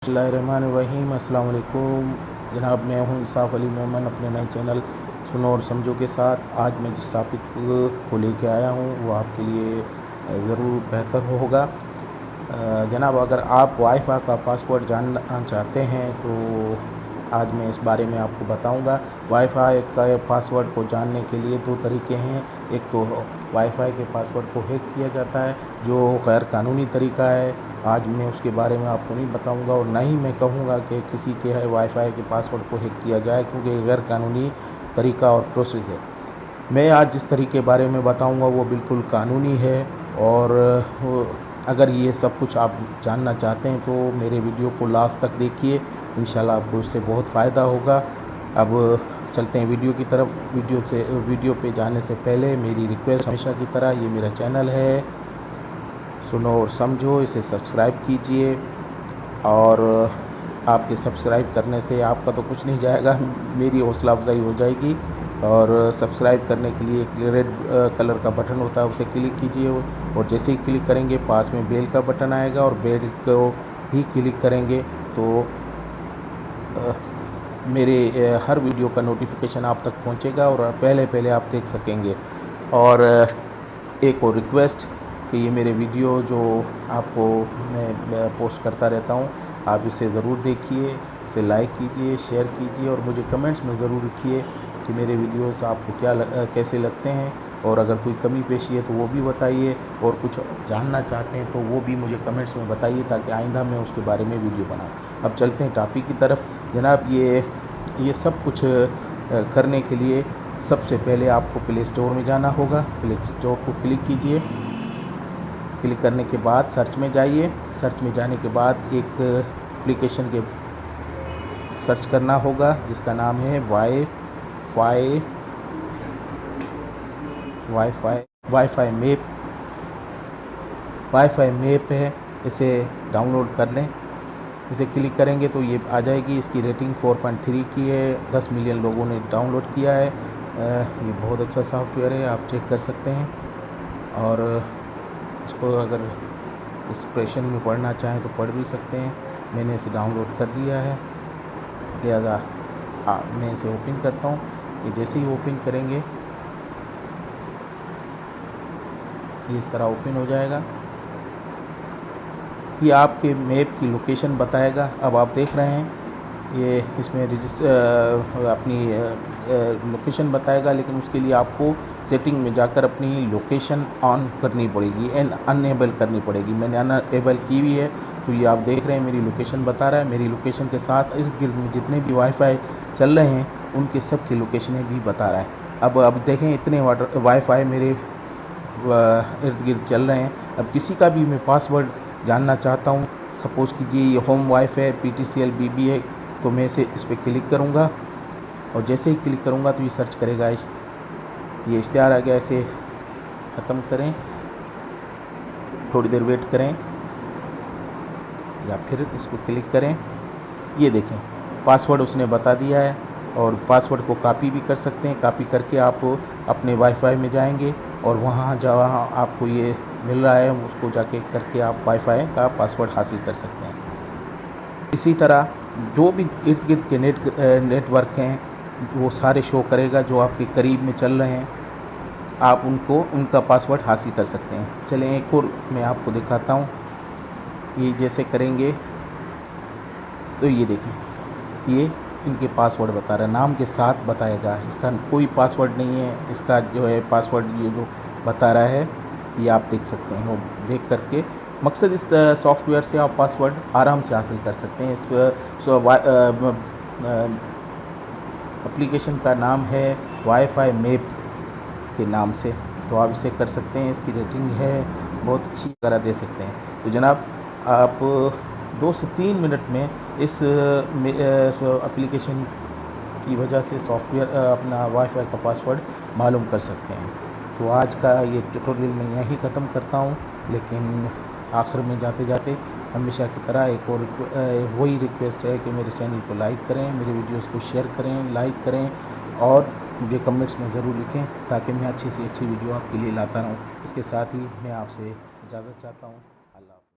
बिस्मिल्लाहिर्रहमानिर्रहीम। अस्सलाम वालेकुम जनाब, मैं हूं इंसाफ अली मेमन अपने नए चैनल सुनो और समझो के साथ। आज मैं जिस टॉपिक को लेके आया हूं वो आपके लिए ज़रूर बेहतर होगा। जनाब, अगर आप वाईफाई का पासवर्ड जानना चाहते हैं तो आज मैं इस बारे में आपको बताऊंगा। वाईफाई का पासवर्ड को जानने के लिए दो तरीके हैं। एक तो वाईफाई के पासवर्ड को हैक किया जाता है, जो गैर कानूनी तरीका है। आज मैं उसके बारे में आपको नहीं बताऊंगा और ना ही मैं कहूँगा कि किसी के वाईफाई के पासवर्ड को हैक किया जाए, क्योंकि गैर कानूनी तरीका और प्रोसेस है। मैं आज जिस तरीके के बारे में बताऊंगा वो बिल्कुल कानूनी है। और अगर ये सब कुछ आप जानना चाहते हैं तो मेरे वीडियो को लास्ट तक देखिए, इंशाल्लाह आपको इससे बहुत फ़ायदा होगा। अब चलते हैं वीडियो की तरफ। वीडियो पे जाने से पहले मेरी रिक्वेस्ट हमेशा की तरह, ये मेरा चैनल है सुनो और समझो, इसे सब्सक्राइब कीजिए। और आपके सब्सक्राइब करने से आपका तो कुछ नहीं जाएगा, मेरी हौसला अफजाई हो जाएगी। और सब्सक्राइब करने के लिए एक रेड कलर का बटन होता है, उसे क्लिक कीजिए। और जैसे ही क्लिक करेंगे पास में बेल का बटन आएगा, और बेल को ही क्लिक करेंगे तो मेरे हर वीडियो का नोटिफिकेशन आप तक पहुंचेगा और पहले आप देख सकेंगे। और एक और रिक्वेस्ट कि ये मेरे वीडियो जो आपको मैं पोस्ट करता रहता हूँ, आप इसे ज़रूर देखिए, इसे लाइक कीजिए, शेयर कीजिए और मुझे कमेंट्स में ज़रूर लिखिए कि मेरे वीडियोस आपको कैसे लगते हैं। और अगर कोई कमी पेशी है तो वो भी बताइए, और कुछ जानना चाहते हैं तो वो भी मुझे कमेंट्स में बताइए, ताकि आइंदा मैं उसके बारे में वीडियो बनाऊँ। अब चलते हैं टॉपिक की तरफ। जनाब, ये सब कुछ करने के लिए सबसे पहले आपको प्ले स्टोर में जाना होगा। प्ले स्टोर को क्लिक कीजिए। क्लिक करने के बाद सर्च में जाइए। सर्च में जाने के बाद एक एप्लीकेशन के सर्च करना होगा जिसका नाम है वाईफाई मैप है। इसे डाउनलोड कर लें। इसे क्लिक करेंगे तो ये आ जाएगी। इसकी रेटिंग 4.3 की है, 10 मिलियन लोगों ने डाउनलोड किया है। ये बहुत अच्छा सॉफ्टवेयर है, आप चेक कर सकते हैं। और इसको अगर एक्सप्रेशन में पढ़ना चाहें तो पढ़ भी सकते हैं। मैंने इसे डाउनलोड कर लिया है, लिहाजा मैं इसे ओपन करता हूँ। ये जैसे ही ओपन करेंगे ये इस तरह ओपन हो जाएगा। ये आपके मैप की लोकेशन बताएगा। अब आप देख रहे हैं ये इसमें अपनी लोकेशन बताएगा, लेकिन उसके लिए आपको सेटिंग में जाकर अपनी लोकेशन ऑन करनी पड़ेगी, अनएबल करनी पड़ेगी। मैंने अनएबल की हुई है, तो ये आप देख रहे हैं मेरी लोकेशन बता रहा है। मेरी लोकेशन के साथ इर्द गिर्द में जितने भी वाईफाई चल रहे हैं उनके सब की लोकेशनें भी बता रहा है। अब देखें, इतने वाईफाई मेरे इर्द गिर्द चल रहे हैं। अब किसी का भी मैं पासवर्ड जानना चाहता हूँ, सपोज़ कीजिए ये होम वाईफाई है, PTCL BB है, तो मैं इस पर क्लिक करूँगा। और जैसे ही क्लिक करूँगा तो ये सर्च करेगा। ये इश्तिहार आ गया, इसे ख़त्म करें, थोड़ी देर वेट करें या फिर इसको क्लिक करें। ये देखें, पासवर्ड उसने बता दिया है। और पासवर्ड को कॉपी भी कर सकते हैं। कॉपी करके आप अपने वाईफाई में जाएंगे और वहाँ जहाँ आपको ये मिल रहा है उसको जाके करके आप वाईफाई का पासवर्ड हासिल कर सकते हैं। इसी तरह जो भी इर्द गिर्द के नेटवर्क हैं वो सारे शो करेगा, जो आपके करीब में चल रहे हैं आप उनका पासवर्ड हासिल कर सकते हैं। चलें एक और मैं आपको दिखाता हूँ। ये जैसे करेंगे तो ये देखें, ये इनके पासवर्ड बता रहा है, नाम के साथ बताएगा। इसका कोई पासवर्ड नहीं है, इसका जो है पासवर्ड ये जो बता रहा है ये आप देख सकते हैं। वो देख करके मकसद इस सॉफ्टवेयर से आप पासवर्ड आराम से हासिल कर सकते हैं। इस एप्लीकेशन का नाम है वाईफाई मैप के नाम से, तो आप इसे कर सकते हैं। इसकी रेटिंग है बहुत अच्छी, वगैरह दे सकते हैं। तो जनाब, आप 2 से 3 मिनट में इस एप्लीकेशन की वजह से सॉफ्टवेयर अपना वाईफाई का पासवर्ड मालूम कर सकते हैं। तो आज का ये ट्यूटोरियल मैं यहीं ख़त्म करता हूँ, लेकिन आखिर में जाते जाते हमेशा की तरह एक और वही रिक्वेस्ट है कि मेरे चैनल को लाइक करें, मेरे वीडियोस को शेयर करें, लाइक करें और मुझे कमेंट्स में ज़रूर लिखें, ताकि मैं अच्छी से अच्छी वीडियो आपके लिए लाता रहूँ। इसके साथ ही मैं आपसे इजाज़त चाहता हूँ।